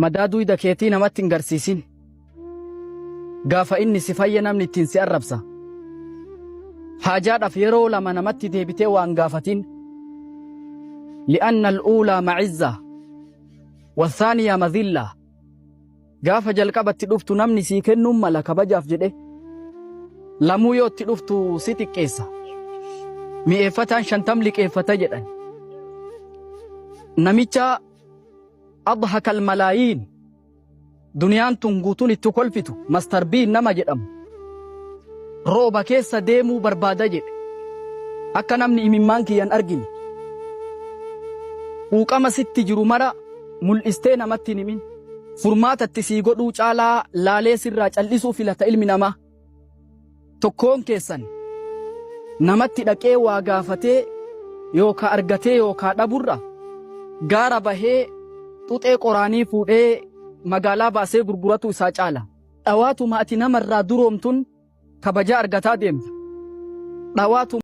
Madaaduu dakeetii namatti hin garsiisin. Gaafa inni si fayya namni ittiin si arrabsa. Haajaadhaaf yeroo lama namatti deebitee waan gaafatin. لأن الأولى معزة والثانية مذلة. Gaafa jalqabatti dhuftu namni sii kennuun mala kabajaaf jedhe. Lamuu yoo itti dhuftu si xiqqeessa. Mi'eeffataan 50 liqeeffata jedhan. Namicha adhaka almalaayiin duniyaan tun guutuun itti kolfitu mastarbiin nama jedhamu. Rooba keessa deemuu barbaada jedhe. Akka namni imimmaan kiyyan argine. Quuqama sitti jiru mara mul'istee namatti himin. Furmaatatti sii godhuu caalaa laalee sirraa callisuu filata ilmi namaa. Tokkoon keessan namatti dhaqee waa gaafatee yookaa argatee yookaa dhaburra gaara bahee xuxee qoraanii fuudhee magaalaa baasee gurguratu isaa caala. Dhawaatuma ati namarraa duroomtun kabajaa argataa deemta. Dhawaatuma